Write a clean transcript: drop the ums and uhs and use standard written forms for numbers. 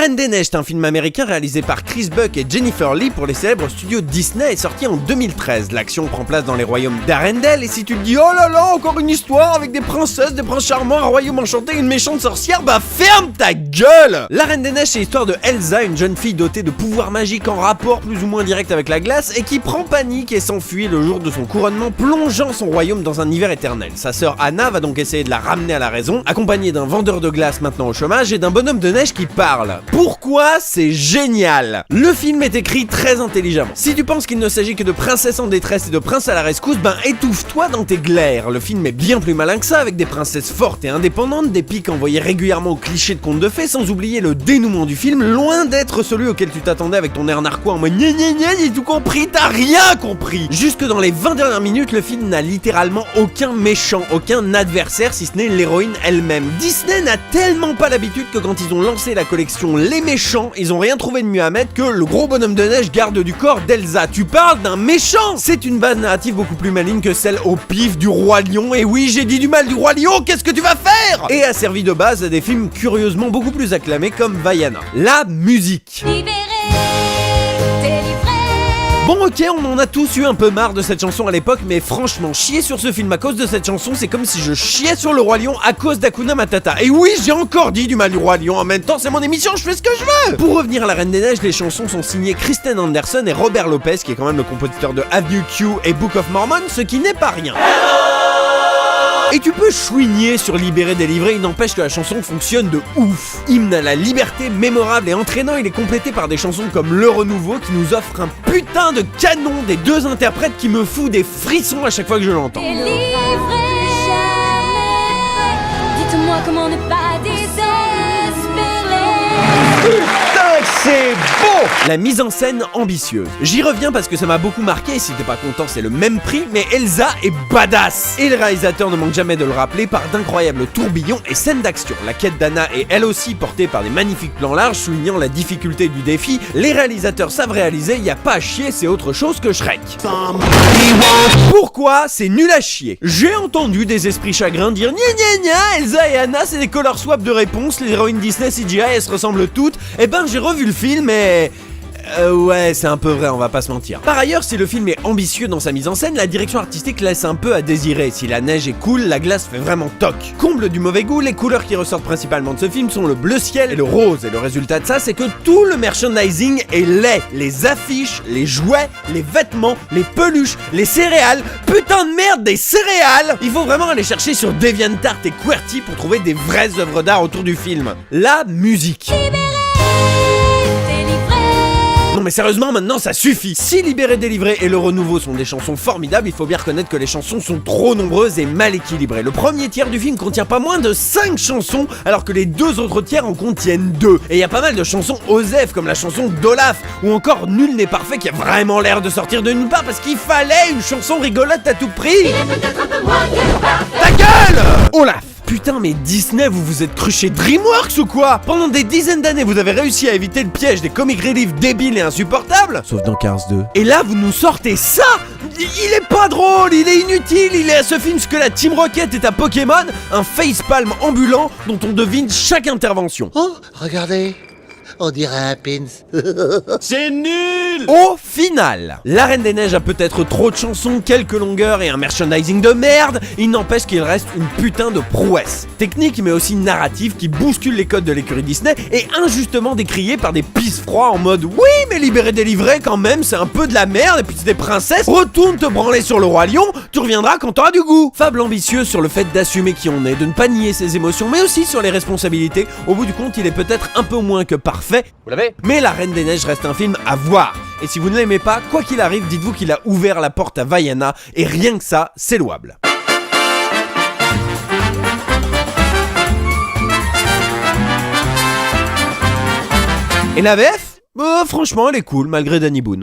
La Reine des Neiges est un film américain réalisé par Chris Buck et Jennifer Lee pour les célèbres studios Disney et sorti en 2013. L'action prend place dans les royaumes d'Arendelle et si tu te dis oh là là, encore une histoire avec des princesses, des princes charmants, un royaume enchanté et une méchante sorcière, bah ferme ta gueule! La Reine des Neiges c'est l'histoire de Elsa, une jeune fille dotée de pouvoirs magiques en rapport plus ou moins direct avec la glace et qui prend panique et s'enfuit le jour de son couronnement, plongeant son royaume dans un hiver éternel. Sa sœur Anna va donc essayer de la ramener à la raison, accompagnée d'un vendeur de glace maintenant au chômage et d'un bonhomme de neige qui parle. Pourquoi c'est génial? Le film est écrit très intelligemment. Si tu penses qu'il ne s'agit que de princesses en détresse et de princes à la rescousse, ben étouffe-toi dans tes glaires. Le film est bien plus malin que ça, avec des princesses fortes et indépendantes, des pics envoyés régulièrement aux clichés de contes de fées, sans oublier le dénouement du film, loin d'être celui auquel tu t'attendais avec ton air narquois en mode gna gna gna, j'ai tout compris, t'as rien compris. Jusque dans les 20 dernières minutes, le film n'a littéralement aucun méchant, aucun adversaire, si ce n'est l'héroïne elle-même. Disney n'a tellement pas l'habitude que quand ils ont lancé la collection Les Méchants, ils ont rien trouvé de mieux à mettre que le gros bonhomme de neige garde du corps d'Elsa. Tu parles d'un méchant! C'est une base narrative beaucoup plus maligne que celle au pif du Roi Lion. Et oui, j'ai dit du mal du Roi Lion, qu'est-ce que tu vas faire? Et a servi de base à des films curieusement beaucoup plus acclamés comme Vaiana. La musique. Bon ok, on en a tous eu un peu marre de cette chanson à l'époque, mais franchement, chier sur ce film à cause de cette chanson, c'est comme si je chiais sur le Roi Lion à cause d'Hakuna Matata. Et oui, j'ai encore dit du mal du Roi Lion, en même temps c'est mon émission, je fais ce que je veux. Pour revenir à la Reine des Neiges, les chansons sont signées Kristen Anderson et Robert Lopez, qui est quand même le compositeur de Avenue Q et Book of Mormon, ce qui n'est pas rien. Et tu peux chouigner sur Libéré délivré, il n'empêche que la chanson fonctionne de ouf. Hymne à la liberté, mémorable et entraînant, il est complété par des chansons comme Le Renouveau qui nous offre un putain de canon des deux interprètes qui me fout des frissons à chaque fois que je l'entends. Dites-moi comment ne pas désespérer. Putain, c'est beau! La mise en scène ambitieuse. J'y reviens parce que ça m'a beaucoup marqué, si t'es pas content c'est le même prix, mais Elsa est badass! Et le réalisateur ne manque jamais de le rappeler par d'incroyables tourbillons et scènes d'action. La quête d'Anna est elle aussi portée par des magnifiques plans larges, soulignant la difficulté du défi. Les réalisateurs savent réaliser, y a pas à chier, c'est autre chose que Shrek. Pourquoi c'est nul à chier? J'ai entendu des esprits chagrins dire gna gna gna, Elsa et Anna c'est des color swap de réponse, les héroïnes Disney CGI elles se ressemblent toutes. Et ben j'ai revu le film et... ouais, c'est un peu vrai, on va pas se mentir. Par ailleurs, si le film est ambitieux dans sa mise en scène, la direction artistique laisse un peu à désirer. Si la neige est cool, la glace fait vraiment toc. Comble du mauvais goût, les couleurs qui ressortent principalement de ce film sont le bleu ciel et le rose. Et le résultat de ça, c'est que tout le merchandising est laid. Les affiches, les jouets, les vêtements, les peluches, les céréales. Putain de merde, des céréales! Il faut vraiment aller chercher sur DeviantArt et QWERTY pour trouver des vraies œuvres d'art autour du film. La musique. Non mais sérieusement maintenant ça suffit. Si Libéré délivré et Le Renouveau sont des chansons formidables, il faut bien reconnaître que les chansons sont trop nombreuses et mal équilibrées. Le premier tiers du film contient pas moins de 5 chansons alors que les deux autres tiers en contiennent 2. Et il y a pas mal de chansons osef comme la chanson d'Olaf ou encore Nul n'est parfait qui a vraiment l'air de sortir de nulle part parce qu'il fallait une chanson rigolote à tout prix. Ta gueule Olaf. Putain mais Disney, vous vous êtes cru chez DreamWorks ou quoi? Pendant des dizaines d'années vous avez réussi à éviter le piège des comic relief débiles et insupportables. Sauf dans Cars 2. Et là vous nous sortez ça? Il est pas drôle, il est inutile, il est à ce film ce que la Team Rocket est à Pokémon, un facepalm ambulant dont on devine chaque intervention. Oh, regardez, on dirait un pins. C'est nul! Au final, La Reine des Neiges a peut-être trop de chansons, quelques longueurs et un merchandising de merde, il n'empêche qu'il reste une putain de prouesse. Technique mais aussi narrative qui bouscule les codes de l'écurie Disney et injustement décriée par des pisse froids en mode oui mais Libéré délivré quand même c'est un peu de la merde et puis c'est des princesses, retourne te branler sur le Roi Lion, tu reviendras quand t'auras du goût. Fable ambitieuse sur le fait d'assumer qui on est, de ne pas nier ses émotions mais aussi sur les responsabilités. Au bout du compte il est peut-être un peu moins que parfait, Vous l'avez? mais La Reine des Neiges reste un film à voir. Et si vous ne l'aimez pas, quoi qu'il arrive, dites-vous qu'il a ouvert la porte à Vaiana, et rien que ça, c'est louable. Et la VF ? Franchement, elle est cool, malgré Danny Boone.